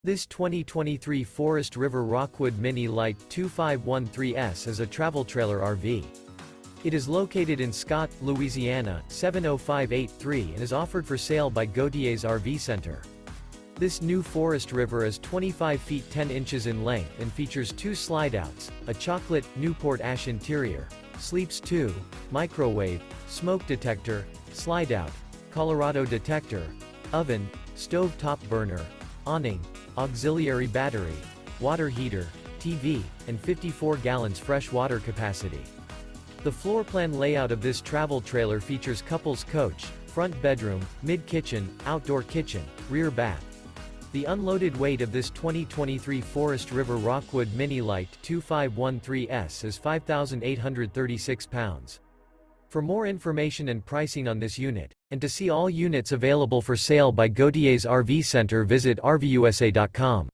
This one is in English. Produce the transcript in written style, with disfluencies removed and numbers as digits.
This 2023 Forest River Rockwood Mini Lite 2513S is a travel trailer RV. It is located in Scott, Louisiana, 70583 and is offered for sale by Gauthiers RV Center. This new Forest River is 25 feet 10 inches in length and features 2 slideouts, a chocolate, NEWPORT ASH interior, sleeps 2, microwave, smoke detector, slideout, Colorado detector, oven, stove top burner, awning, auxiliary battery, water heater, TV, and 54 gallons fresh water capacity. The floor plan layout of this travel trailer features couples coach, front bedroom, mid-kitchen, outdoor kitchen, rear bath. The unloaded weight of this 2023 Forest River Rockwood Mini Lite 2513S is 5,836 pounds. For more information and pricing on this unit, and to see all units available for sale by Gauthiers RV Center, visit RVUSA.com.